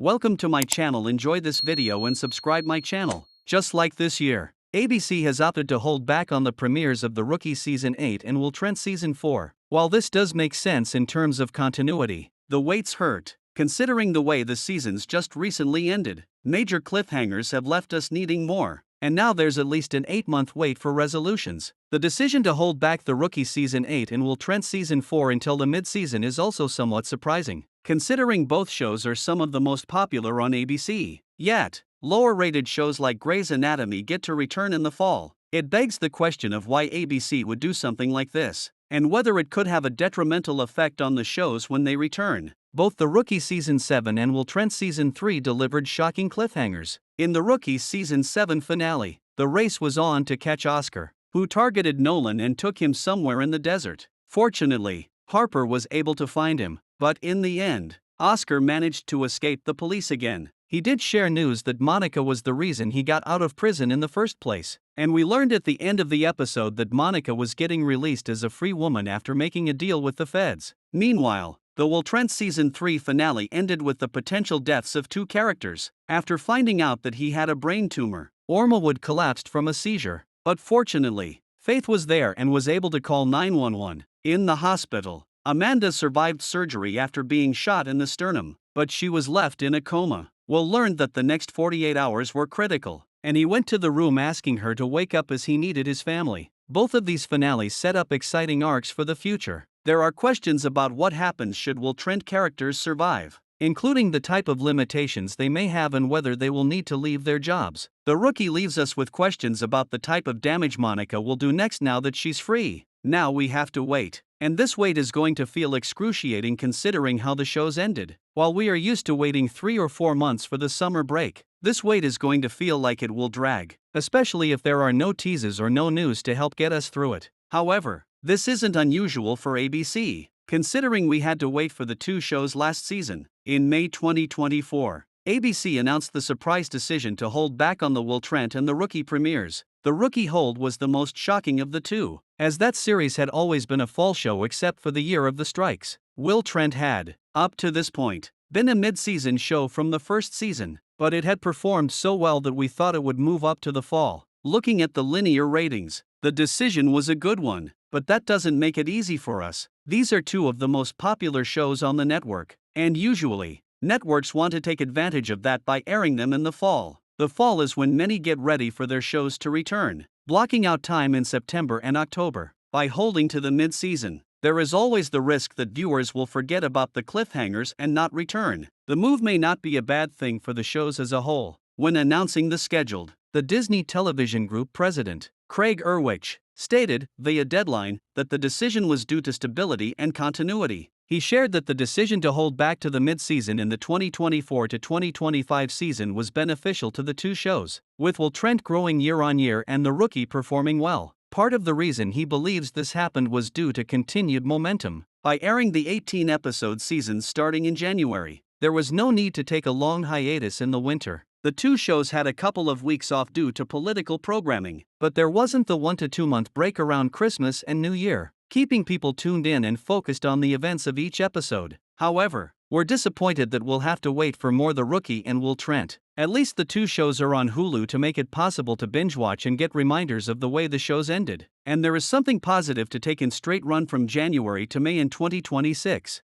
Welcome to my channel. Enjoy this video and subscribe my channel. Just like this year, ABC has opted to hold back on the premieres of The Rookie Season 8 and Will Trent Season 4. While this does make sense in terms of continuity, the waits hurt. Considering the way the seasons just recently ended, major cliffhangers have left us needing more. And now there's at least an 8-month wait for resolutions. The decision to hold back The Rookie Season 8 and Will Trent Season 4 until the mid-season is also somewhat surprising, considering both shows are some of the most popular on ABC. Yet, lower-rated shows like Grey's Anatomy get to return in the fall. It begs the question of why ABC would do something like this, and whether it could have a detrimental effect on the shows when they return. Both The Rookie Season 7 and Will Trent Season 3 delivered shocking cliffhangers. In The Rookie Season 7 finale, the race was on to catch Oscar, who targeted Nolan and took him somewhere in the desert. Fortunately, Harper was able to find him, but in the end, Oscar managed to escape the police again. He did share news that Monica was the reason he got out of prison in the first place, and we learned at the end of the episode that Monica was getting released as a free woman after making a deal with the feds. Meanwhile, the Will Trent Season 3 finale ended with the potential deaths of two characters. After finding out that he had a brain tumor, Ormawood collapsed from a seizure. But fortunately, Faith was there and was able to call 911. In the hospital, Amanda survived surgery after being shot in the sternum, but she was left in a coma. Will learned that the next 48 hours were critical, and he went to the room asking her to wake up as he needed his family. Both of these finales set up exciting arcs for the future. There are questions about what happens should Will Trent characters survive, including the type of limitations they may have and whether they will need to leave their jobs. The Rookie leaves us with questions about the type of damage Monica will do next now that she's free. Now we have to wait, and this wait is going to feel excruciating considering how the shows ended. While we are used to waiting 3 or 4 months for the summer break, this wait is going to feel like it will drag, especially if there are no teases or no news to help get us through it. However, this isn't unusual for ABC, considering we had to wait for the two shows last season. In May 2024, ABC announced the surprise decision to hold back on the Will Trent and The Rookie premieres. The Rookie hold was the most shocking of the two, as that series had always been a fall show except for the year of the strikes. Will Trent had, up to this point, been a mid-season show from the first season, but it had performed so well that we thought it would move up to the fall. Looking at the linear ratings, the decision was a good one, but that doesn't make it easy for us. These are two of the most popular shows on the network, and usually, networks want to take advantage of that by airing them in the fall. The fall is when many get ready for their shows to return, blocking out time in September and October. By holding to the mid-season, there is always the risk that viewers will forget about the cliffhangers and not return. The move may not be a bad thing for the shows as a whole. When announcing the schedule, the Disney Television Group president, Craig Erwich, stated, via Deadline, that the decision was due to stability and continuity. He shared that the decision to hold back to the mid-season in the 2024 to 2025 season was beneficial to the two shows, with Will Trent growing year on year and The Rookie performing well. Part of the reason he believes this happened was due to continued momentum. By airing the 18-episode seasons starting in January, there was no need to take a long hiatus in the winter. The two shows had a couple of weeks off due to political programming, but there wasn't the 1 to 2 month break around Christmas and New Year, keeping people tuned in and focused on the events of each episode. However, we're disappointed that we'll have to wait for more The Rookie and Will Trent. At least the two shows are on Hulu to make it possible to binge watch and get reminders of the way the shows ended. And there is something positive to take in straight run from January to May in 2026.